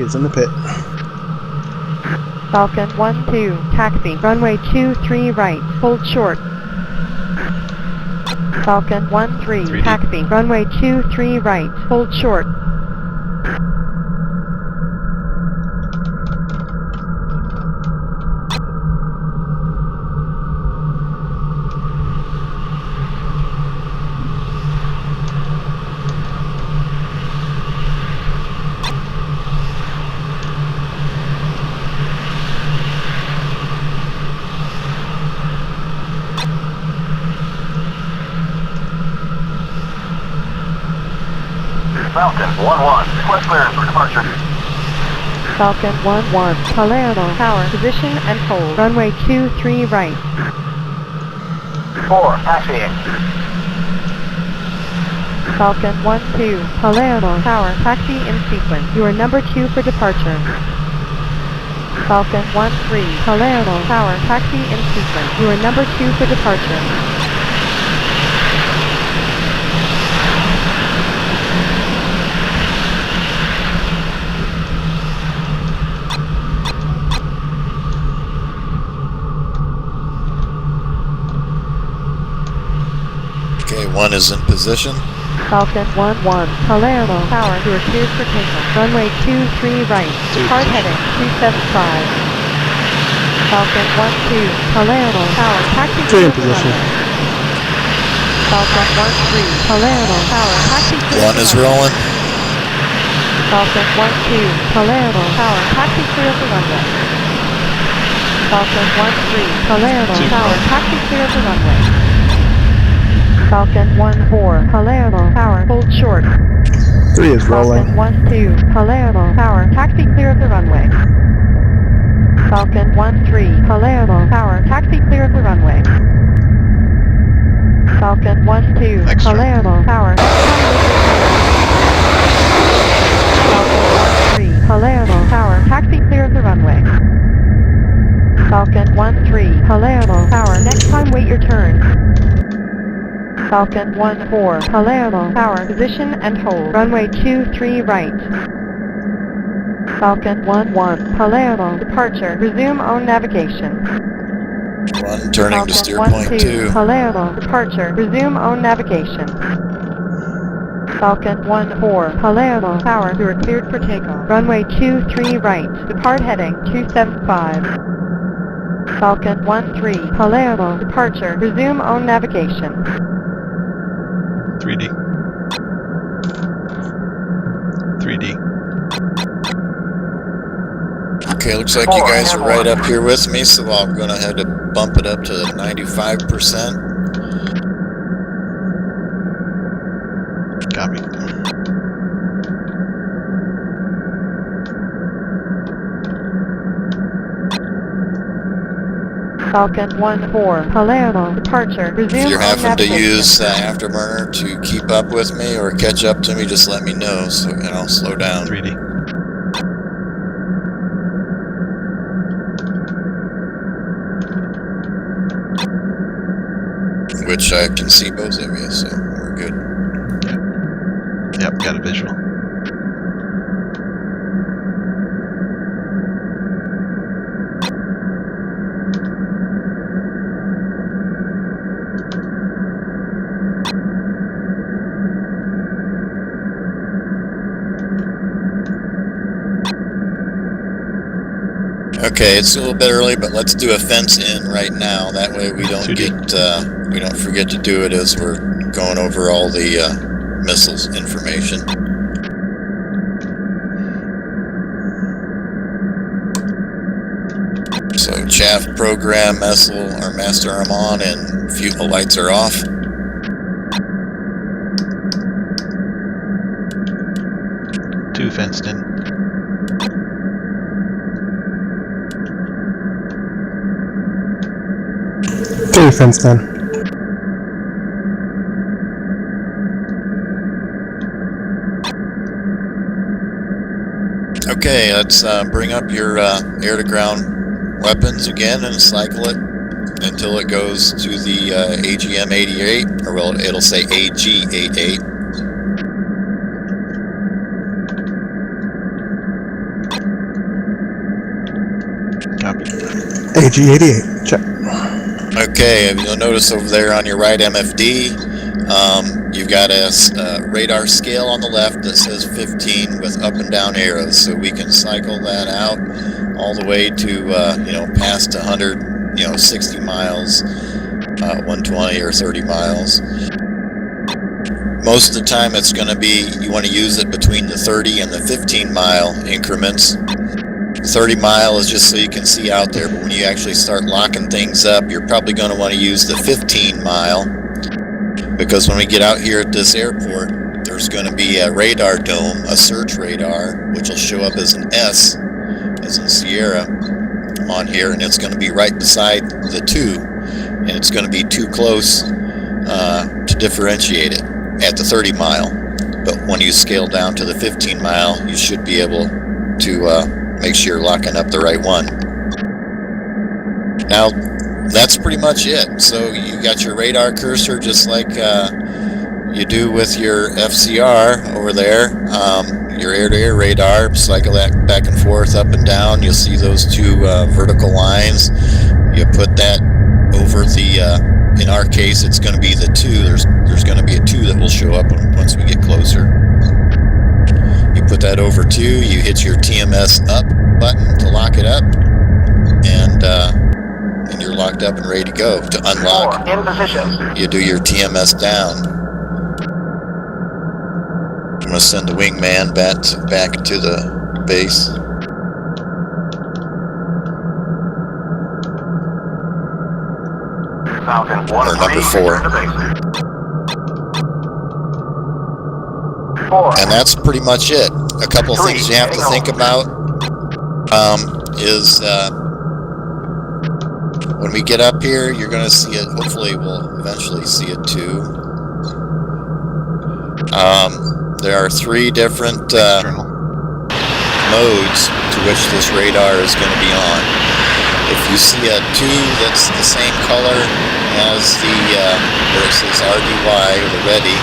is in the pit. Falcon 1-2, taxi, runway 23 right, hold short. Falcon 1-3, taxi, runway 23 right, hold short. Falcon 1-1, request clearance for departure. Falcon 1-1, Palermo, tower, position and hold, runway 23 right. 4, taxiing. Falcon 1-2, Palermo, tower, taxi in sequence. You are number 2 for departure. Falcon 1-3, Palermo, tower, taxi in sequence. You are number 2 for departure. Okay, 1 is in position. Falcon 1-1, Palermo, tower, you are cleared for takeoff. Runway 23 right, depart heading 275. Falcon 1-2, Palermo, tower, taxi Three in clear for position. runway. Falcon 1-3, Palermo, tower, taxi clear 1 for is runway. rolling. Falcon 1-2, Palermo, tower, taxi clear for runway. Falcon 1-3, Palermo, tower, taxi clear for runway. Falcon 1-4, Palermo, tower, hold short. 3 is rolling. Falcon 1-2, Palermo, tower, taxi clear of the runway. Falcon 1-3, Palermo, tower, taxi clear of the runway. Falcon 1-2, Extra. Palermo, tower, Falcon 1-3, Palermo, tower, taxi clear of the runway. Falcon 1-3, Palermo, tower, next time wait your turn. Falcon 1-4, Palermo, tower, position and hold, runway 23 right. Falcon 1-1, Palermo, departure, resume own navigation. 1 turning to steer point 2. Palermo, departure, resume own navigation. Falcon 1-4, Palermo, tower, you are cleared for takeoff. Runway 23 right, depart heading 275. Falcon 1-3, Palermo, departure, resume own navigation. 3D. 3D. Okay, looks like you guys are right up here with me, so I'm going to have to bump it up to 95%. Copy. Falcon 1-4, Palermo, departure, resume If you're own having to navigation. use Afterburner to keep up with me or catch up to me, just let me know, so I'll slow down. 3D. Which I can see both of you, so we're good. Yep, got a visual. Okay, it's a little bit early, but let's do a fence in right now. That way we don't we don't forget to do it as we're going over all the missiles information. So chaff program, master arm on, and fuel lights are off. Two fenced in. Three fenced in. Okay, let's bring up your air-to-ground weapons again and cycle it until it goes to the AGM 88, or well, it'll say AG 88. Copy. AG88. Check. Okay, you'll notice over there on your right MFD, you've got a radar scale on the left that says 15 with up and down arrows, so we can cycle that out all the way to, past 100, 60 miles, 120 or 30 miles. Most of the time it's going to be, you want to use it between the 30 and the 15 mile increments. 30 mile is just so you can see out there, but when you actually start locking things up, you're probably going to want to use the 15 mile, because when we get out here at this airport, there's going to be a radar dome, a search radar, which will show up as an S, as in Sierra, on here, and it's going to be right beside the 2, and it's going to be too close to differentiate it at the 30 mile. But when you scale down to the 15 mile, you should be able to make sure you're locking up the right one. Now, that's pretty much it. So you got your radar cursor just like you do with your FCR over there. Your air-to-air radar, cycle that back and forth, up and down. You'll see those 2 vertical lines. You put that over the, in our case, it's going to be the 2. There's going to be a 2 that will show up once we get closer. You put that over 2, you hit your TMS up button to lock it up, and you're locked up and ready to go. To unlock, 4 in position. you do your TMS down. I'm going to send the wingman back to the base. Falcon 1-3. Or number 4. To base. 4. And that's pretty much it. A couple of things you have to think about is when we get up here, you're going to see it. Hopefully, we'll eventually see it too. There are 3 different modes to which this radar is going to be on. If you see a 2 that's the same color as where it says RDY, or the ready,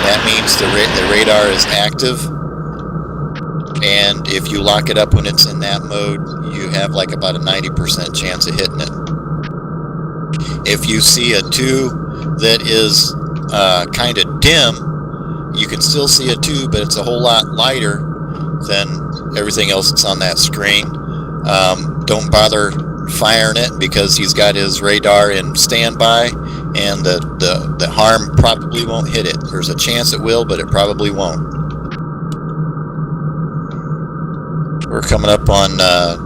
that means the radar is active, and if you lock it up when it's in that mode, you have like about a 90% chance of hitting it. If you see a 2 that is kind of dim, you can still see a 2, but it's a whole lot lighter than everything else that's on that screen. Don't bother firing it, because he's got his radar in standby, and the harm probably won't hit it. There's a chance it will, but it probably won't. We're coming up on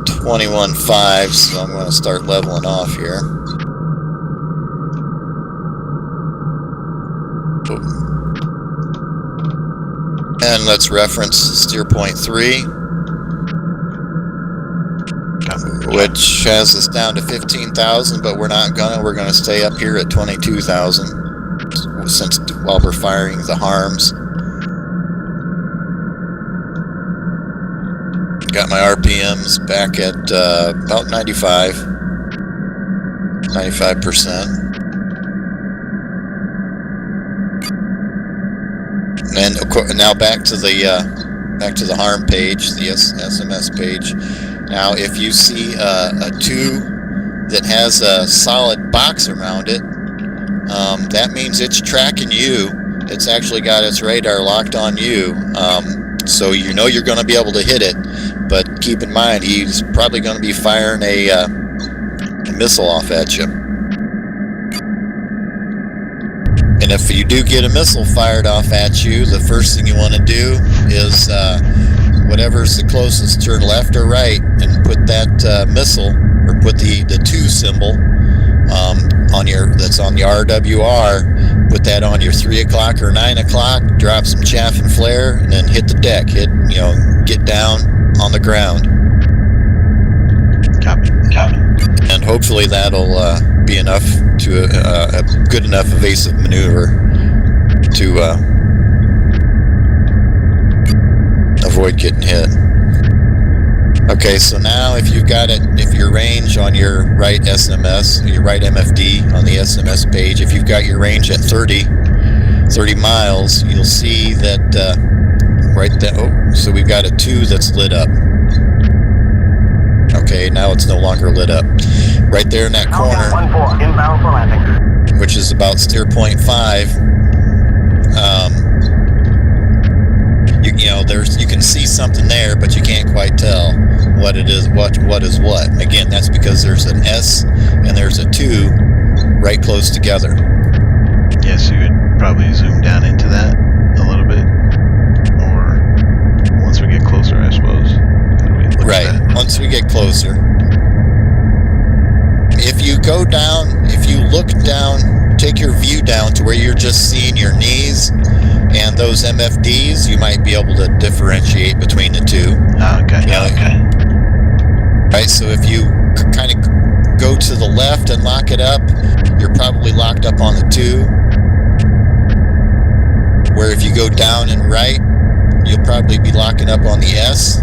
21.5, so I'm going to start leveling off here. And let's reference steer point 3, which has us down to 15,000, but we're not gonna. We're gonna stay up here at 22,000 while we're firing the harms. Got my RPMs back at about 95%. And now back to the harm page, the SMS page. Now, if you see a 2 that has a solid box around it, that means it's tracking you. It's actually got its radar locked on you, so you know you're going to be able to hit it. But keep in mind, he's probably going to be firing a missile off at you. And if you do get a missile fired off at you, the first thing you want to do is whatever's the closest, turn left or right and put that missile, or put the 2 symbol on that's on the RWR, put that on your 3 o'clock or 9 o'clock, drop some chaff and flare, and then hit the deck. Get down on the ground. Copy. And hopefully that'll be enough to a good enough evasive maneuver to avoid getting hit. Okay, so now if your range on your right SMS, your right MFD on the SMS page, if you've got your range at 30 miles, you'll see that right there. Oh, so we've got a 2 that's lit up. Okay, now now it's no longer lit up. Right there in that corner, Falcon 1-4, inbound for landing. which is about steer point 5, you know, you can see something there, but you can't quite tell what it is, what is what. Again, that's because there's an S and there's a 2 right close together. Yes, you would probably zoom down into that a little bit, or once we get closer, I suppose. How do we look Right, at that? once we get closer. If you go down, if you look down, take your view down to where you're just seeing your knees and those MFDs, you might be able to differentiate between the two. Oh, okay. You know, Okay. Right, so if you kind of go to the left and lock it up, you're probably locked up on the 2. Where if you go down and right, you'll probably be locking up on the S.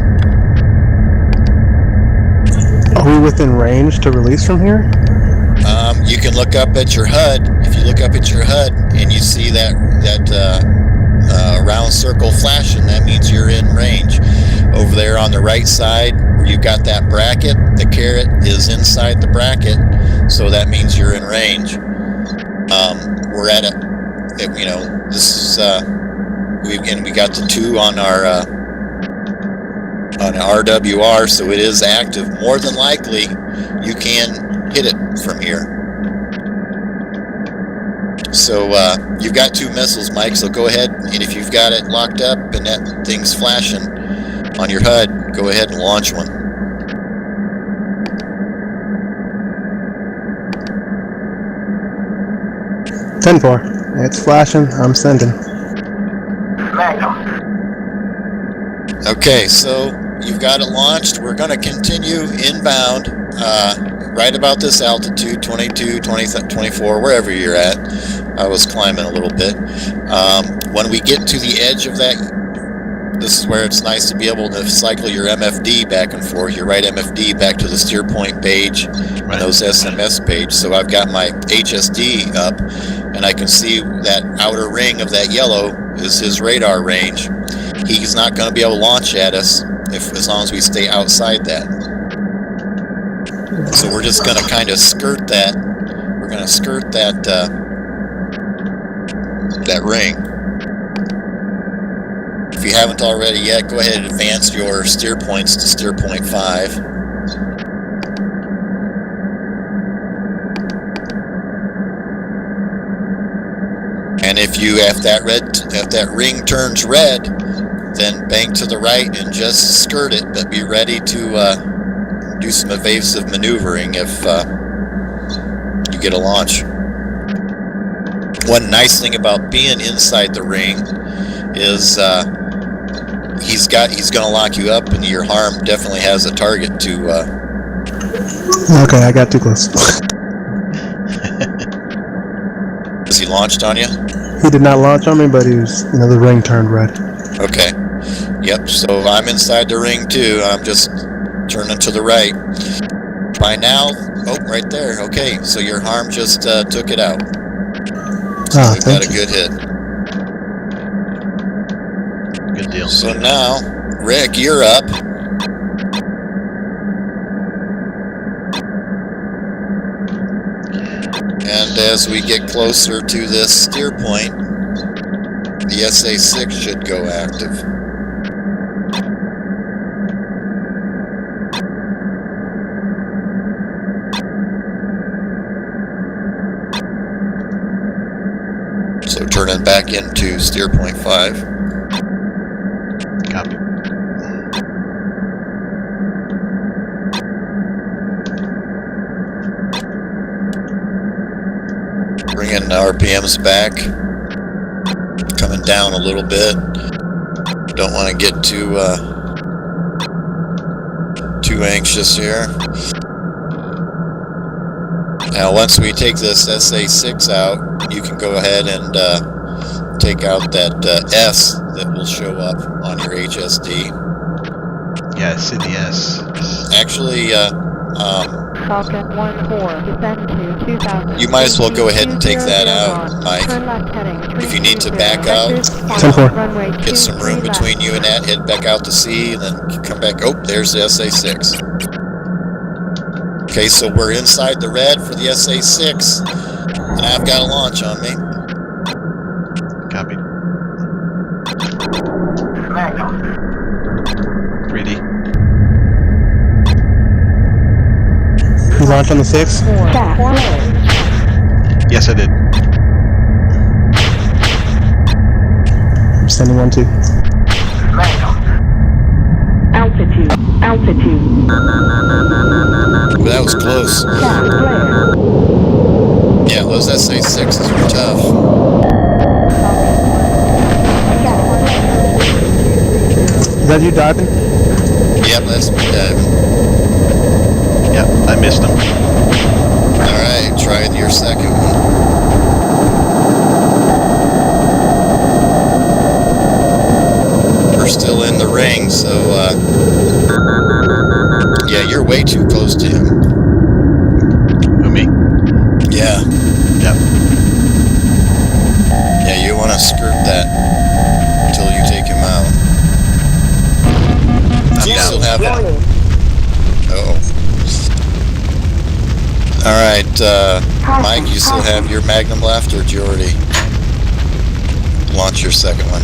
Are we within range to release from here? You can look up at your HUD. If you look up at your HUD and you see that round circle flashing, that means you're in range. Over there on the right side, where you've got that bracket, the caret is inside the bracket, so that means you're in range. We're at it. You know, this is we got the 2 on our RWR, so it is active. More than likely, you can hit it from here. So you've got 2 missiles, Mike, so go ahead, and if you've got it locked up and that thing's flashing on your HUD, go ahead and launch one. Ten-4. It's flashing. I'm sending. Magnum. Okay, so you've got it launched. We're going to continue inbound right about this altitude, 22, 20, 24, wherever you're at. I was climbing a little bit. When we get to the edge of that, this is where it's nice to be able to cycle your MFD back and forth, your right MFD back to the steer point page and those SMS page. So I've got my HSD up, and I can see that outer ring of that yellow is his radar range. He's not going to be able to launch at us as long as we stay outside that. So we're just going to kind of skirt that. We're going to skirt that that ring. If you haven't already yet, go ahead and advance your steer points to steer point 5. And if that ring turns red, then bank to the right and just skirt it, but be ready to do some evasive maneuvering if you get a launch. One nice thing about being inside the ring is he's going to lock you up, and your harm definitely has a target to. Okay, I got too close. Has he launched on you? He did not launch on me, but he was, the ring turned red. Okay. Yep, so I'm inside the ring too. I'm just turning to the right. By now, oh, right there. Okay, so your harm just took it out. So we've got a good hit. Good deal. So now, Rick, you're up. And as we get closer to this steer point, the SA-6 should go active. So turning back into steer point 5. Copy. Bringing the RPMs back. Coming down a little bit. Don't want to get too anxious here. Now once we take this SA-6 out, you can go ahead and take out that S that will show up on your HSD. Yeah, I see the S. Actually, Falcon 1-4, descend to 2000. you might as well go ahead and take that out, Mike. Turn left heading If you need to 330, back out, vectors, 10-4. runway get some room 23 between you and that, head back out to sea, and then come back. Oh, there's the SA-6. Okay, so we're inside the red for the SA-6, and I've got a launch on me. Copy. Magnum. 3D. You launch on the 6? Yes, I did. I'm sending 1-2. Magnum. Altitude. Well, that was close. Yeah, those SA-6s were tough. Is that you diving? Yep, that's me diving. Yep, I missed him. Alright, try your second one. We're still in the ring, so, yeah, you're way too close to him. Who, me? Yeah. Yep. Yeah, you want to skirt that until you take him out. I'm You down. still have it. Uh-oh. Alright, Mike, you still have your Magnum left, or did you already launch your second one?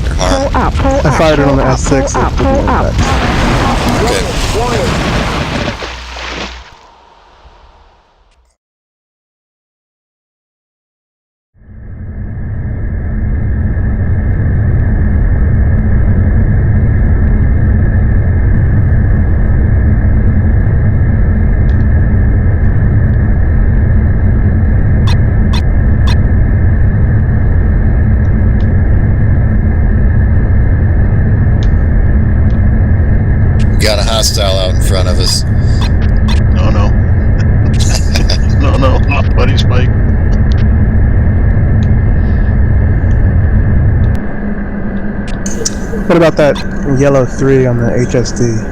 Your harm? I fired it on the S6. It didn't work back. Okay. Got a hostile out in front of us. No, no. no, buddy Spike. What about that yellow 3 on the HSD?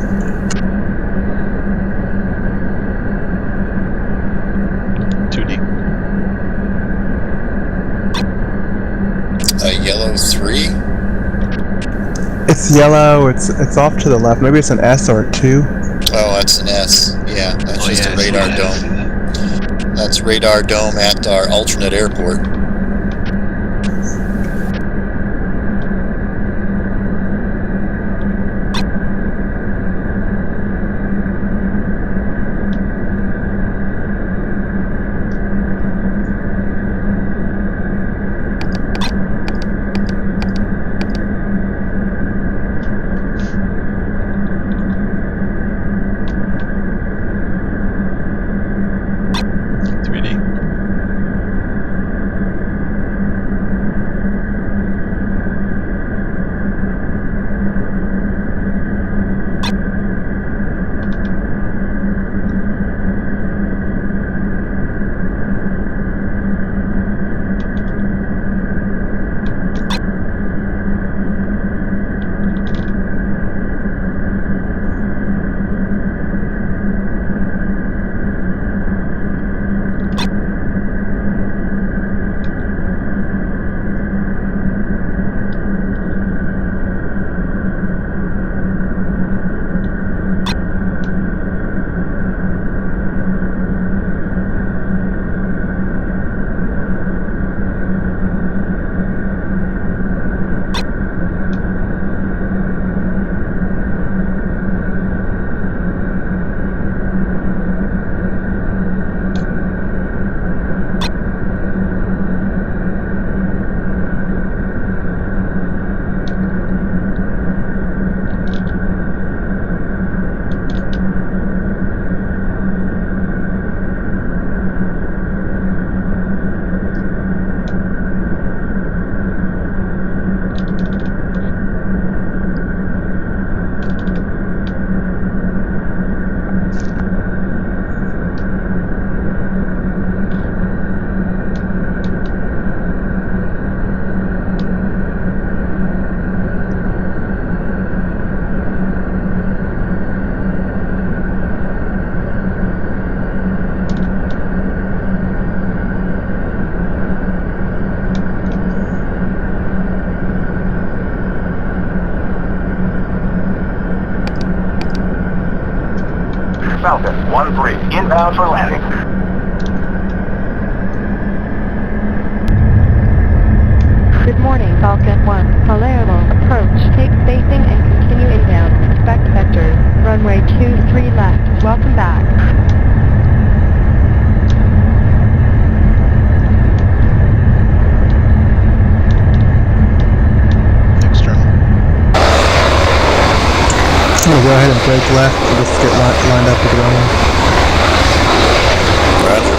A yellow 3? It's yellow. It's off to the left. Maybe it's an S or a 2. Oh, that's an S. Yeah, that's just a radar dome. That's radar dome at our alternate airport. Falcon 1-3, inbound for landing. Good morning, Falcon 1. Palermo, approach, take spacing and continue inbound. Expect vectors. Runway 23 left. Welcome back. External. I'm gonna go ahead and brake left and just get lined up with the runway. Roger.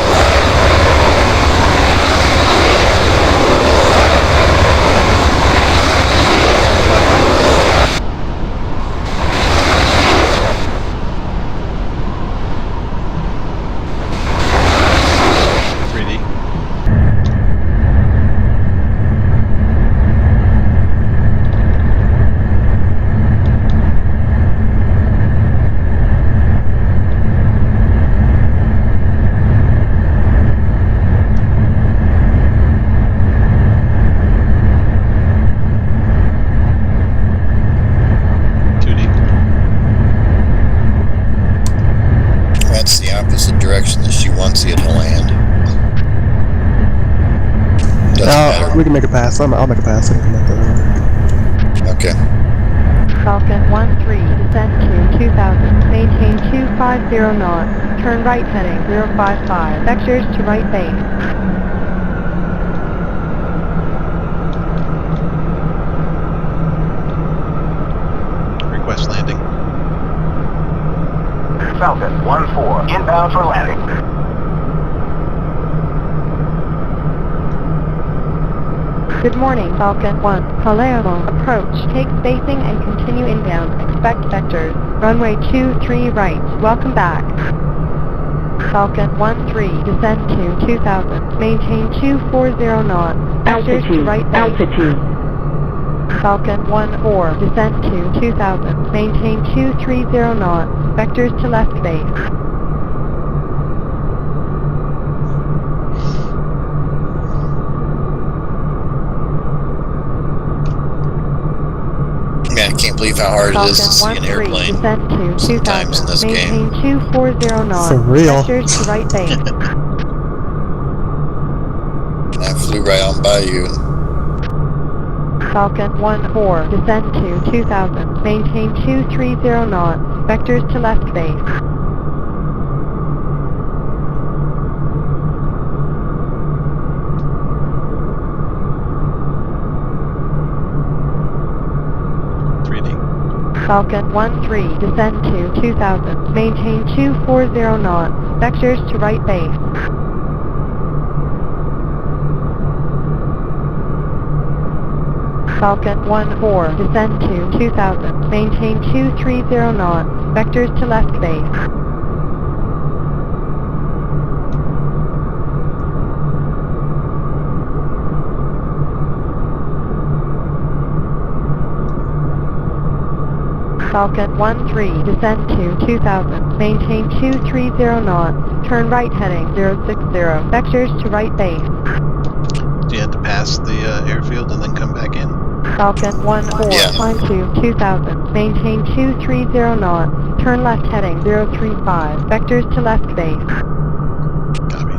That's the opposite direction that she wants you to land. Doesn't matter. We can make a pass. I'll make a pass. I can come back that way. Okay. Falcon 1-3, descend to 2000. Maintain 250 knots. Turn right heading 055. Vectors to right base. Request landing. Falcon 1-4, inbound for landing. Good morning, Falcon 1. Palermo, approach, take spacing and continue inbound. Expect vectors. Runway 23 right. Welcome back. Falcon 1-3, descend to 2000. Maintain 240 knots. Vectors to right base. Altitude. Falcon 1-4, descend to 2000. Maintain 230 knots. Vectors to left base. Man, I can't believe how hard it is to see an Falcon 1-3, airplane. descend to sometimes 2000. in this Maintain game. 240 knots. For real. Vectors to right base. I flew right on by you. Falcon 1-4, descend to 2000. Maintain 230 knots. Vectors to left base. Falcon 1-3, descend to 2000. Maintain 240 knots. Vectors to right base. Falcon 1-4, descend to 2000. Maintain 230 knots. Vectors to left base. Falcon 1-3, descend to 2000. Maintain 230 knots. Turn right heading 060. Vectors to right base. Do you have to pass the airfield and then come back in? Falcon 1-4, Yeah. climb to 2000. Maintain 230 knots. Turn left heading 035. Vectors to left base. Copy.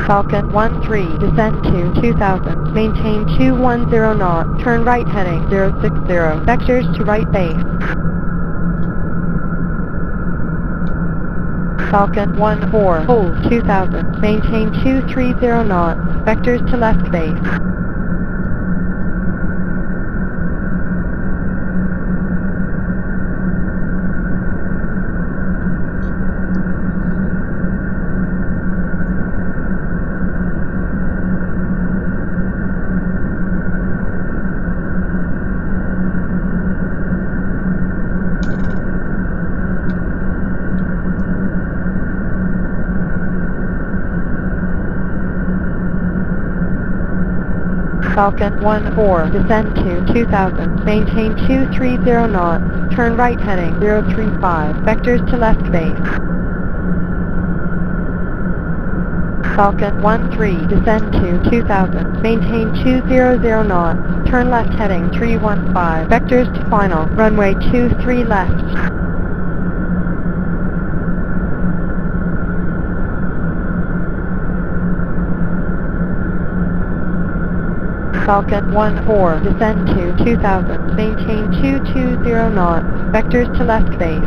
Falcon 1-3, descend to 2000. Maintain 210 knots. Turn right heading 060. Vectors to right base. Falcon 1-4, hold 2000. Maintain 230 knots. Vectors to left base. Falcon 1-4, descend to 2000. Maintain 230 knots. Turn right heading 035. Vectors to left base. Falcon 1-3, descend to 2000, maintain 200 knots, turn left heading 315, vectors to final, runway 23 left. Falcon 1-4, descend to 2000, maintain 220 knots, vectors to left base.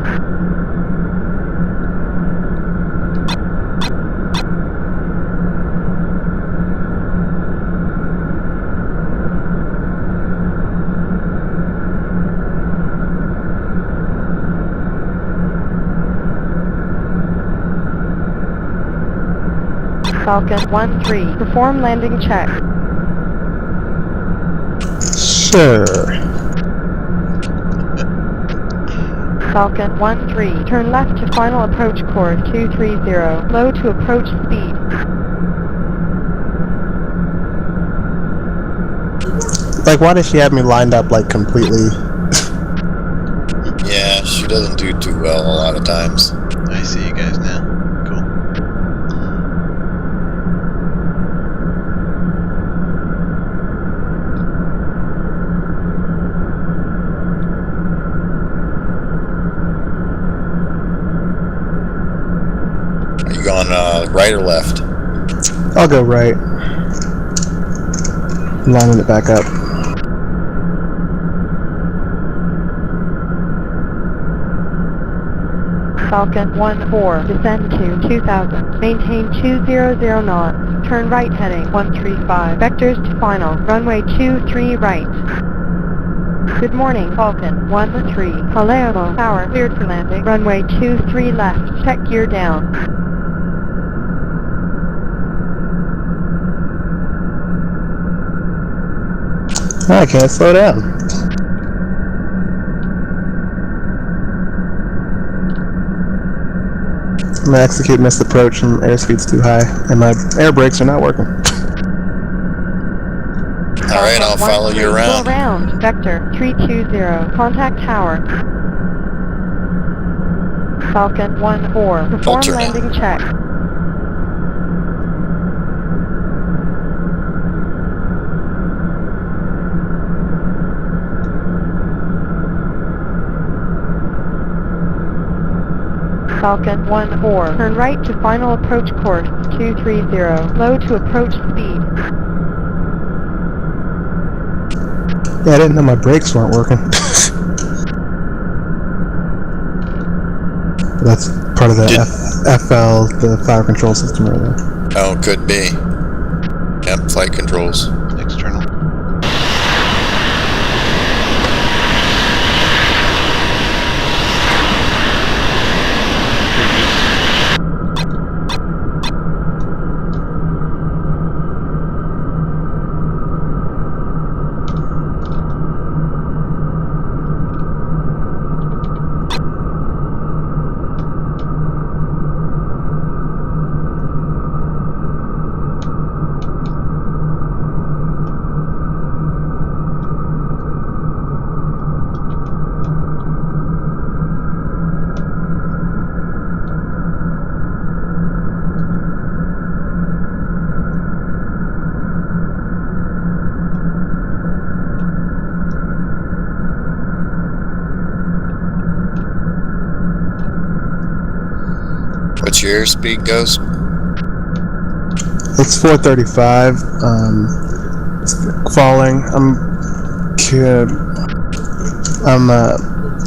Falcon 1-3, perform landing check. Sure. Falcon 1-3, turn left to final approach course 230, low to approach speed. Like, why does she have me lined up, like, completely? Yeah, she doesn't do too well a lot of times. I see you guys now. Cool. Are you going right or left? I'll go right. Lining it back up. Falcon 1-4, descend to 2000, maintain 200 knots, turn right heading 135, vectors to final, runway 23 right. Good morning, Falcon 1-3, Palermo Tower, cleared for landing, runway 23 left, check gear down. I can't slow down. I'm gonna execute missed approach and airspeed's too high, and my air brakes are not working. Alright, I'll follow you Go around. around, vector 320, contact tower. Falcon 1-4, perform Alternate. landing check. Falcon 1-4, turn right to final approach course 230, low to approach speed. Yeah, I didn't know my brakes weren't working. That's part of the FL, the fire control system right there. Oh, could be. Yep, flight controls. External. What's your airspeed, Ghost? It's 435. It's falling. I'm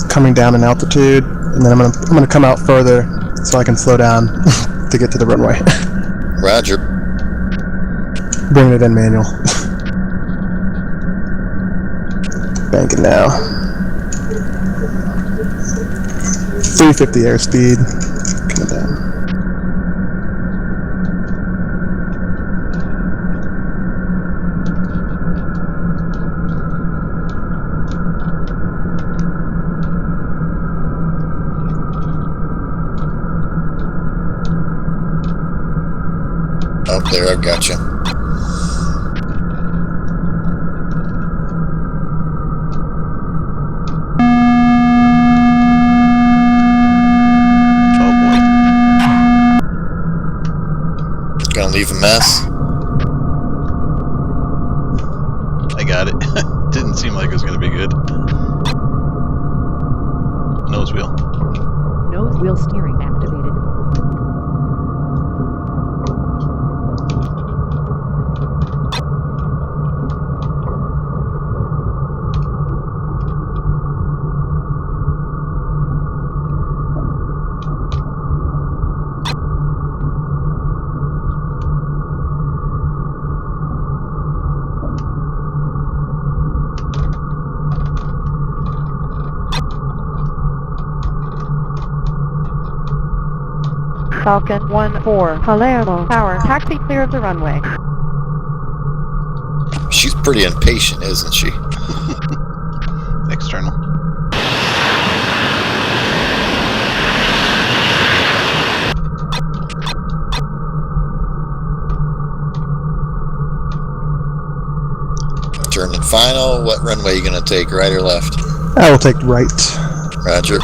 coming down in altitude, and then I'm gonna come out further so I can slow down to get to the runway. Roger. Bringing it in manual. Banking now. 350 airspeed. Coming down. Up there, I've got you. leave a mess? I got it. Didn't seem like it was going to be good. Nose wheel. Nose wheel steering activated. Falcon 1-4, Palermo Tower, taxi clear of the runway. She's pretty impatient, isn't she? External. Turn and final. What runway you gonna take, right or left? I will take right. Roger.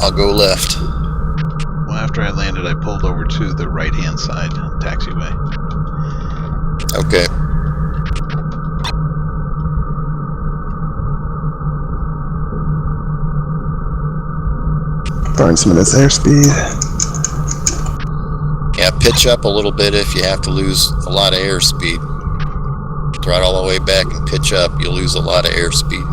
I'll go left. Well, after I landed, I pulled over to the right-hand side taxiway. Okay. Throwing some of this airspeed. Yeah, pitch up a little bit if you have to lose a lot of airspeed. Throttle all the way back and pitch up, you'll lose a lot of airspeed.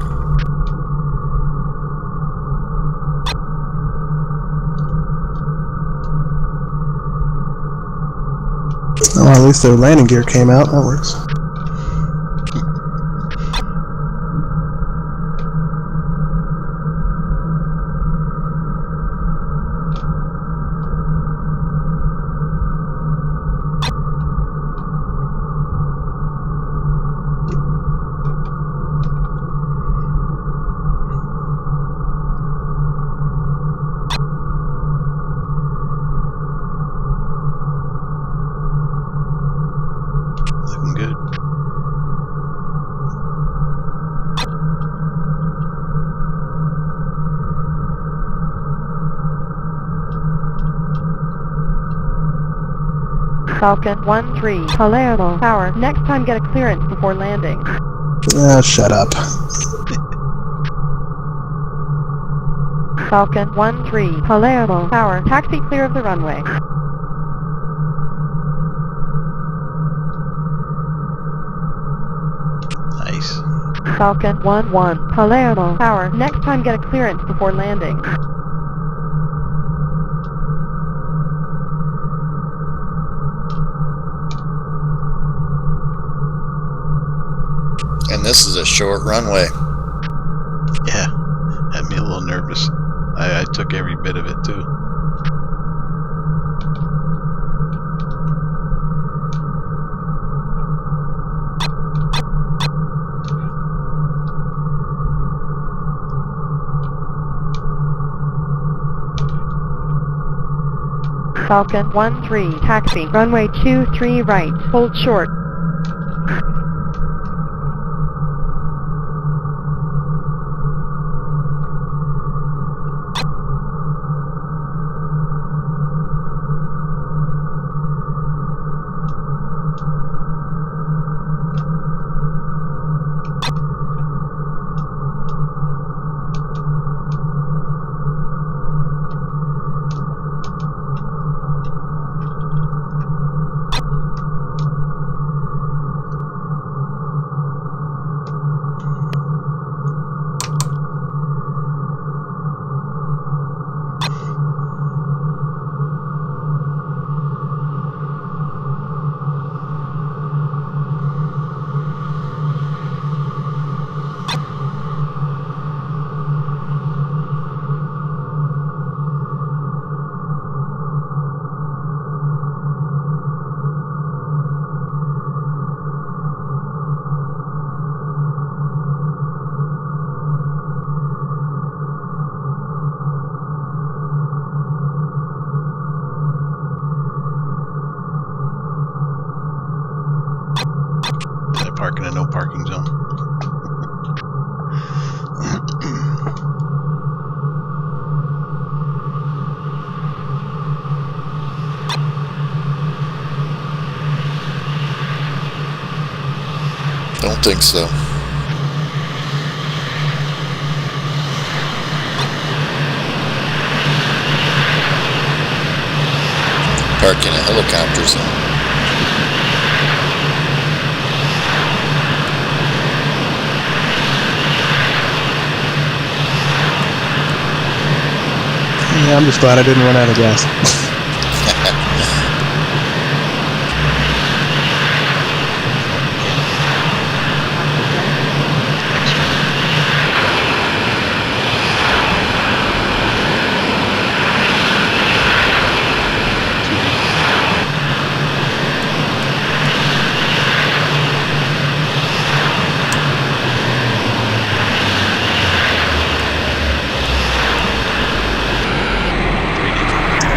Oh, at least the landing gear came out. That works. Looking good. Falcon 1-3, Palermo Tower, next time get a clearance before landing. Ah, shut up. Falcon 1-3, Palermo Tower, taxi clear of the runway. Nice. Falcon 1-1, Palermo Tower, next time get a clearance before landing. And this is a short runway. Yeah. Had me a little nervous. I took every bit of it, too. Falcon 1-3, taxi, runway 23 right, hold short. Don't think so. Park in a helicopter zone. Yeah, I'm just glad I didn't run out of gas.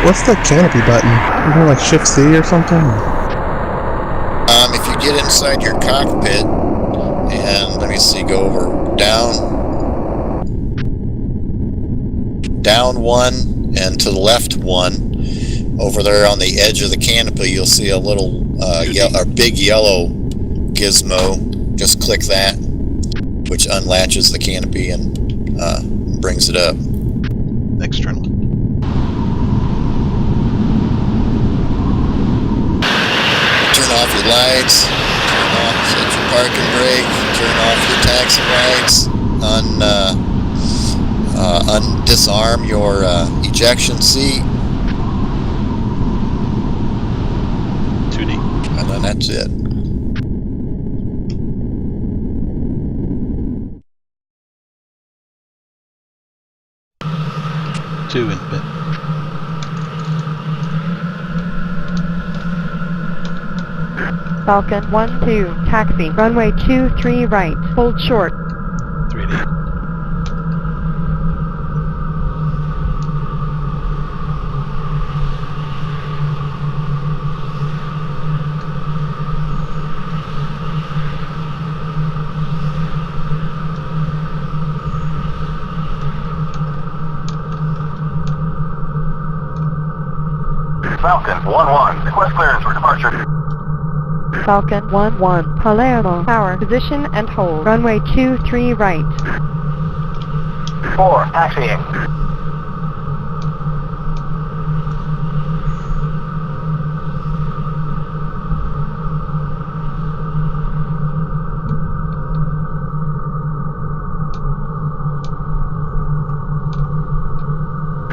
What's the canopy button? Isn't it like Shift C or something? If you get inside your cockpit, and let me see, go over down one, and to the left one. Over there on the edge of the canopy, you'll see a little, a big yellow gizmo. Just click that, which unlatches the canopy and brings it up. External. Turn off your lights, set your parking brake, turn off your taxi lights, disarm your ejection seat, 2D. and then that's it. Two in bit. Falcon 1-2, taxi, runway 23 right, hold short. 3D. Falcon 1-1, request clearance for departure. Falcon 1-1, Palermo Tower, position and hold, runway 23 right. 4, taxiing.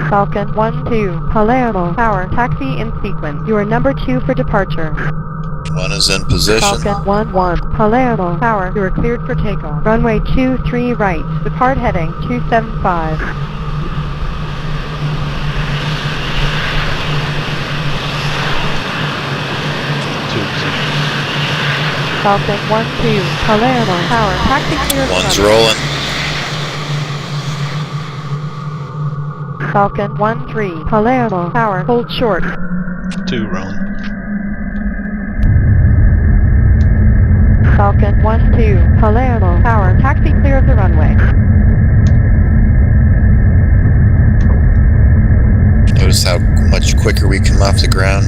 Falcon 1-2, Palermo Tower, taxi in sequence. You are number 2 for departure. One is in position. Falcon 1-1, Palermo Tower, you are cleared for takeoff. Runway 23 right, depart heading 275. Two position. Falcon 1-2, Palermo Tower, taxi clear of One's runway. rolling. Falcon 1-3, Palermo Tower, hold short. Two rolling. Falcon 1-2, Palermo Tower, taxi clear of the runway. Notice how much quicker we come off the ground.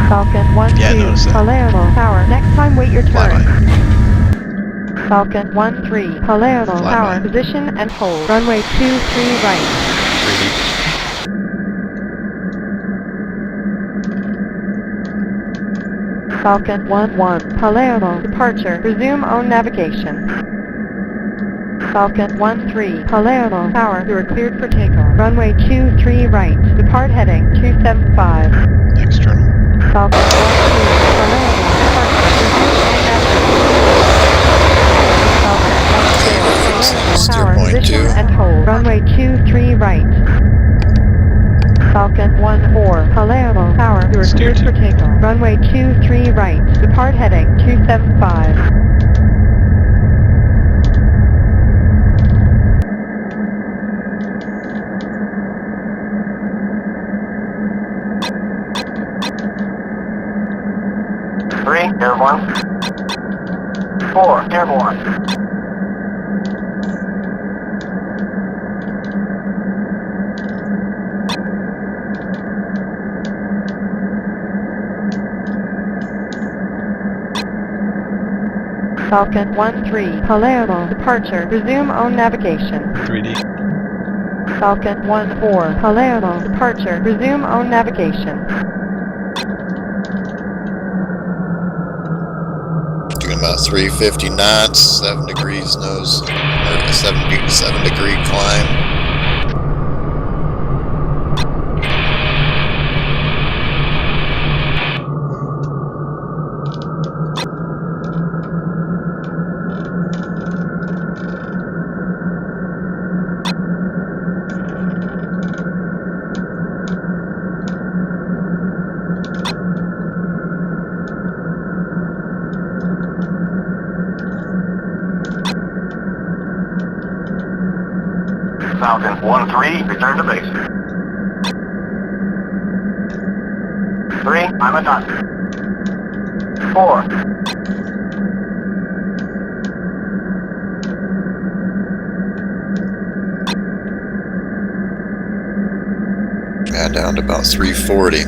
Falcon 1-2, Yeah, I noticed that. Palermo Tower, next time wait your turn. Flyby. Falcon 1-3, Palermo Flyby. Tower, position and hold. Runway 23 right. 3D. Falcon 1-1, Palermo, departure, resume own navigation. Falcon 1-3, Palermo Tower, you are cleared for takeoff. Runway 23 right, depart heading 275. External. Falcon 1-2, Palermo, departure, resume own navigation. Falcon 1-4, Palermo Tower, position and hold. Runway 23 right. Falcon 1-4, Palermo Tower, you are Steer cleared for takeoff. Runway 23 right, depart heading 275. Three, airborne. 4, airborne. Falcon 1-3, Palermo, departure. Resume own navigation. 3D. Falcon 1-4, Palermo, departure. Resume own navigation. Doing about 350 knots, 7 degrees nose, or 7 degree climb. Falcon 1-3, return to base. 3, I'm a done. 4. Yeah, down to about 340.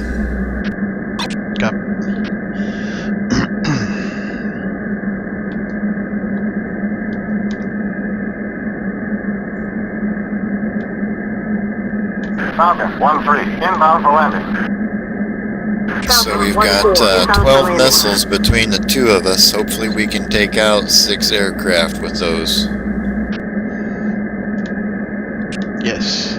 Got. Falcon 1-3, inbound for landing. So we've got 12 missiles between the two of us. Hopefully we can take out 6 aircraft with those. Yes.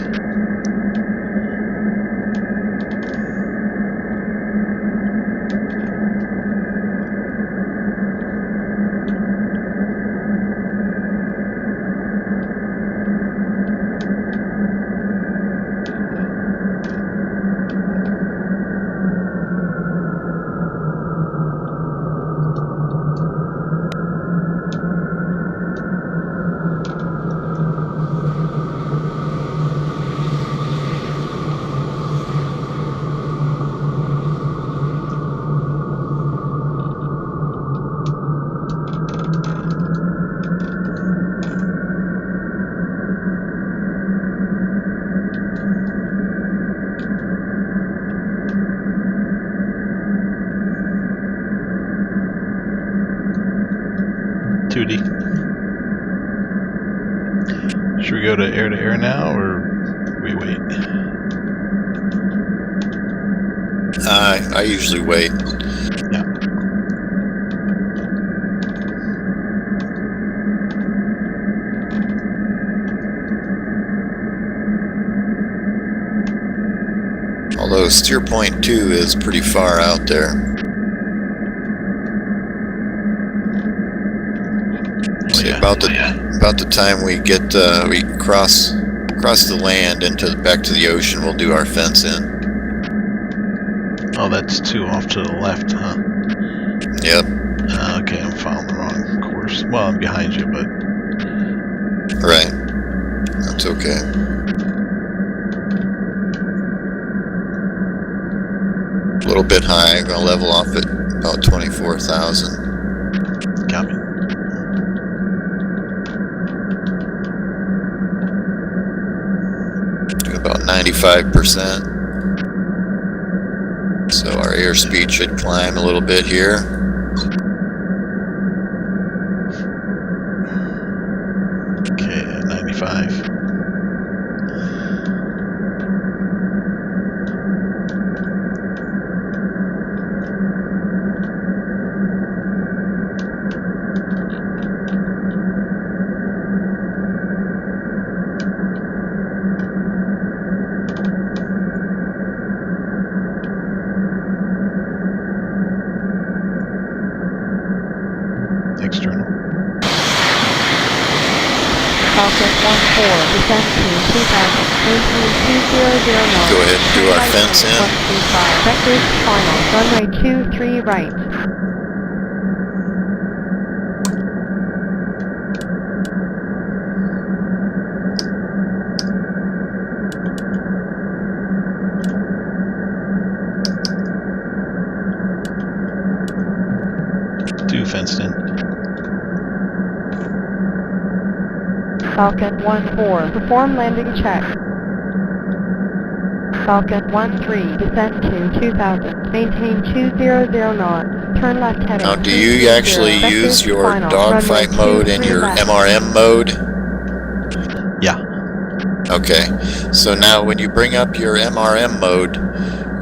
Should we go to air now, or we wait? I usually wait. Yeah. Although steer point 2 is pretty far out there. See, about the time we get we cross the land into back to the ocean, we'll do our fence in. Oh, that's 2 off to the left, huh? Yep. Okay, I'm following the wrong course. Well, I'm behind you, but Right. That's okay. A little bit high. I'm gonna level off at about 24,000. copy. Do about 95%. So our airspeed should climb a little bit here. Okay, at 95. External. Falcon 1-4, descend to 2000, maintain 2009. Go ahead and do our fence in. 135, vectors final, runway 23 right. Fenced in. Falcon 1-4, perform landing check. Falcon 1-3, descend to 2000, maintain 200 knots, turn left heading. Now, do you actually use your dogfight mode and your MRM mode? Yeah. Okay, so now when you bring up your MRM mode,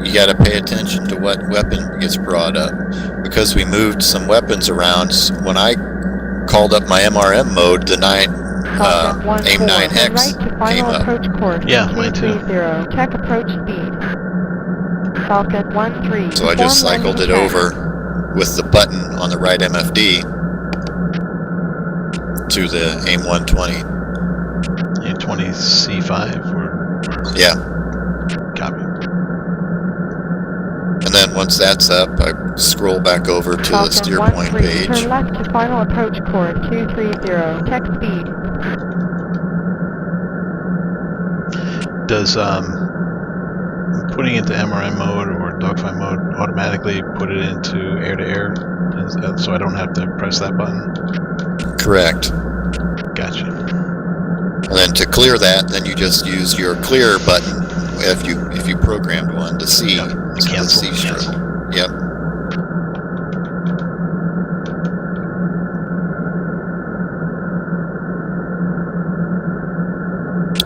you got to pay attention to what weapon gets brought up. Because we moved some weapons around, when I called up my MRM mode, the AIM 9X came up. Yeah, mine too. Check approach speed. Falcon 1-3. So I just cycled it over with the button on the right MFD to the AIM 120. AIM 20 C5 or yeah. Copy. And then once that's up, I scroll back over to the steer point page. Turn left to final approach course 230. Check speed. Does putting into MRM mode or dogfight mode automatically put it into air-to-air, so I don't have to press that button? Correct. Gotcha. And then to clear that, then you just use your clear button if you programmed one to see. Yep. Cancel. Yep.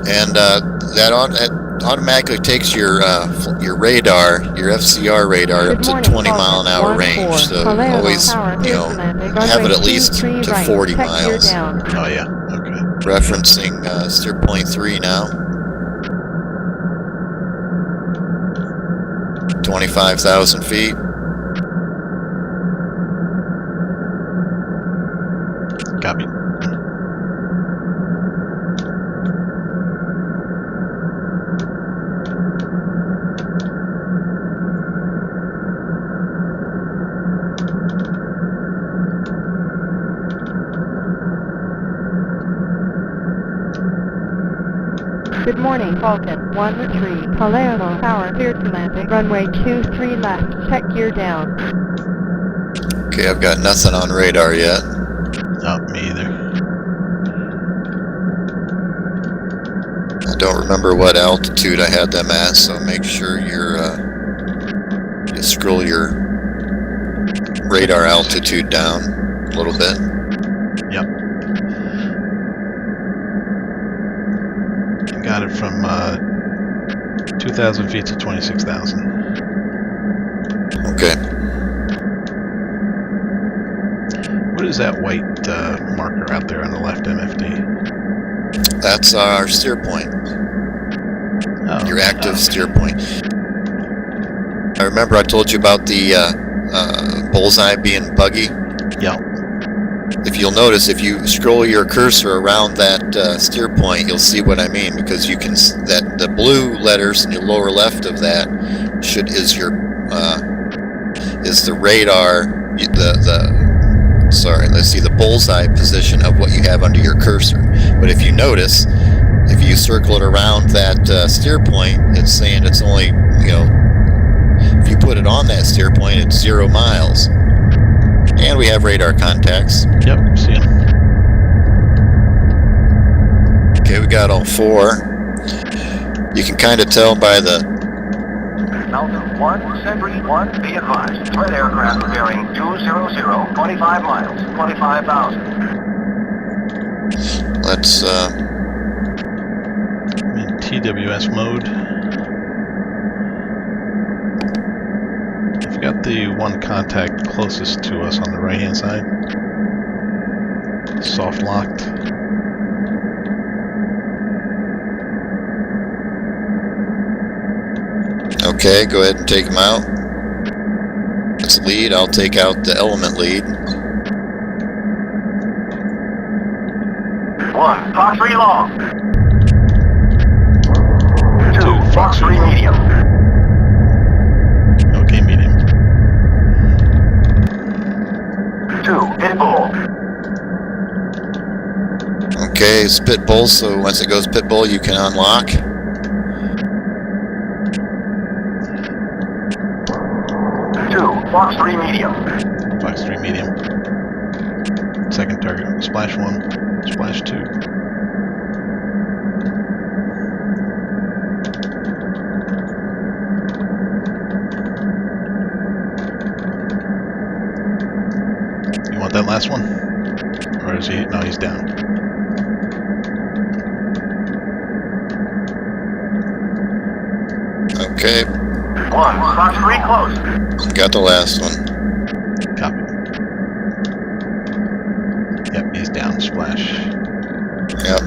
And that automatically takes your radar, your FCR radar, up to 20 mile an hour range. So always, have it at least to 40 miles. Oh yeah. Okay. Referencing steer point 3 now. 25,000 feet. Copy. Good morning, Falcon 1-3, Palermo Tower, cleared to landing. Runway 23 left, check gear down. Okay, I've got nothing on radar yet. Oh, me either. I don't remember what altitude I had them at, so make sure you scroll your radar altitude down a little bit. Yep. Got it from 2,000 feet to 26,000. Okay. What is that white marker out there on the left MFD? That's our steer point. Oh, Your active steer point. I remember I told you about the bullseye being buggy. Yeah. If you'll notice, if you scroll your cursor around that steer point, you'll see what I mean, because you can that the blue letters in the lower left of that is the radar. The bullseye position of what you have under your cursor. But if you notice, if you circle it around that steer point, it's saying it's only, if you put it on that steer point, it's 0 miles. And we have radar contacts. Yep, see them. Okay, we got all 4. You can kind of tell by the... Falcon 1, Sentry 1, be advised. Threat aircraft bearing 200, 25 miles, 25,000. Let's, I'm in TWS mode. I've got the one contact closest to us on the right-hand side. Soft locked. Okay, go ahead and take him out. That's lead. I'll take out the element lead. 1, Fox 3 long. 2, Fox 3 medium. Okay, medium. 2, pit bull. Okay, it's pit bull, so once it goes pit bull, you can unlock. 2, Fox 3 medium. Fox 3 medium. Second target. Splash 1. Splash 2. that last one? Or is he? No, he's down. Okay, 1, Fox 3 close. got the last one. Copy. Yep, he's down. Splash. Yep.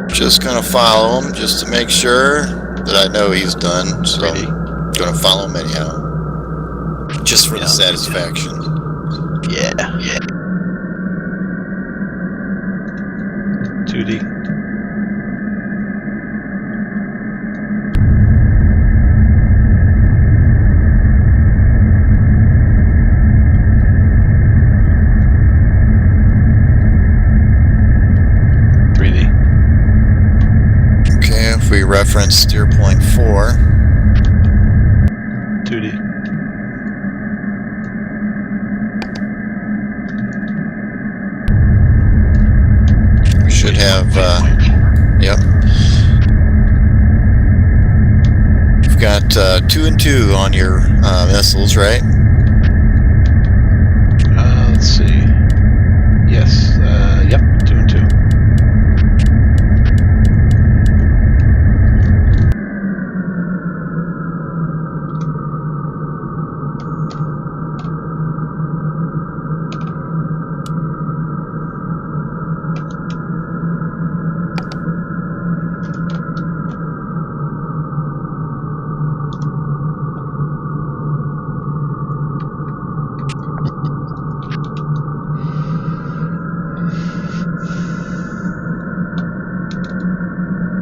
Just gonna follow him just to make sure that I know he's done. So Ready. I'm gonna follow him anyhow. Just for the satisfaction. Yeah. 2D. Okay, if we reference steer point 4. 2D. We should have, yep. We've got 2 and 2 on your missiles, right? Let's see. Yes. Yep. 2 and 2.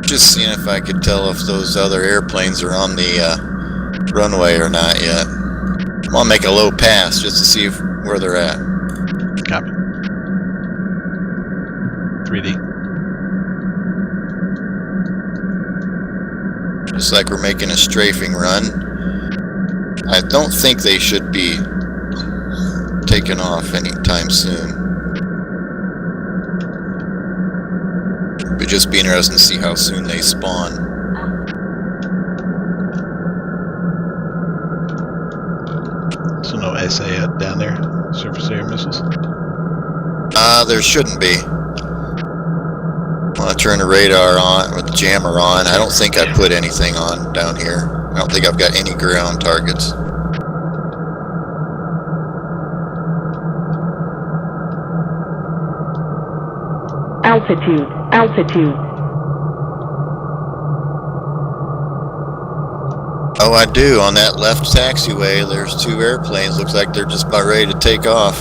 Just seeing if I could tell if those other airplanes are on the runway or not yet. I'm gonna make a low pass just to see where they're at. Copy. 3D. Just like we're making a strafing run. I don't think they should be taking off anytime soon. It'd just be interesting to see how soon they spawn. So no SA down there? Surface air missiles? There shouldn't be. I want to turn the radar on, or the jammer on. I don't think I put anything on down here. I don't think I've got any ground targets. Altitude. Oh, I do. On that left taxiway, there's 2 airplanes. Looks like they're just about ready to take off.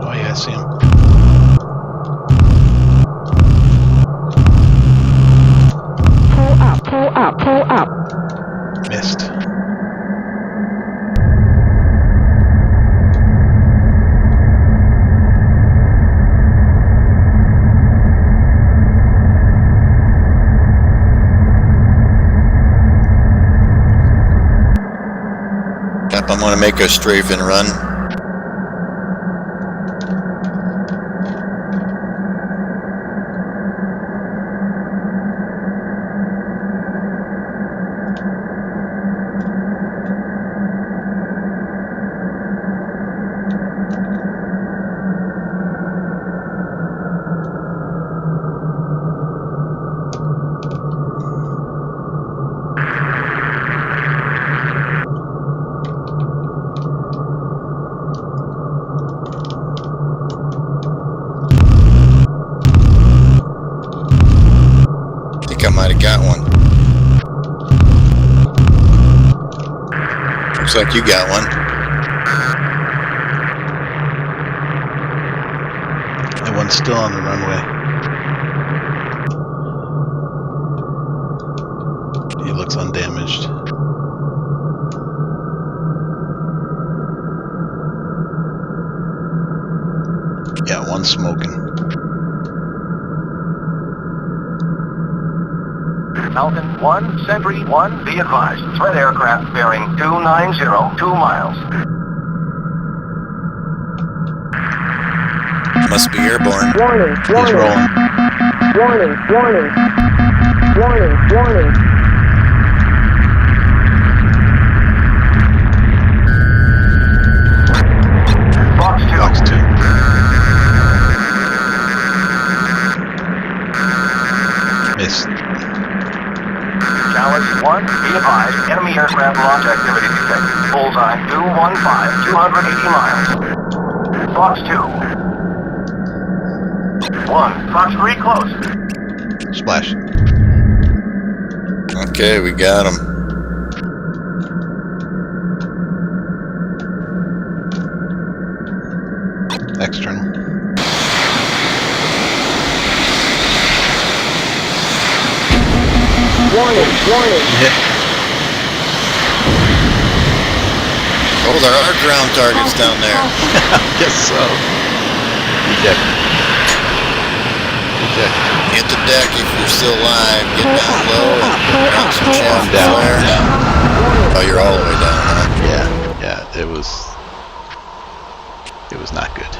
Oh yeah, I see him. Pull up. Missed. Yep, I'm gonna make a strafing run. I might have got one. Looks like you got one. That one's still on the runway. He looks undamaged. Yeah, one's smoking. Falcon 1, Sentry 1, be advised. Threat aircraft bearing 290, 2 miles. Must be airborne. He's rolling. Verify 215, 280 miles. Fox 2. 1, Fox 3 close. Splash. Okay, we got him. External. Warning, warning. Yeah. Oh, there are ground targets down there. Guess so. Eject. Eject. Hit the deck if you're still alive. Get down low and drop some chaff I'm down. flare. Oh, you're all the way down, huh? Yeah. Yeah. It was not good.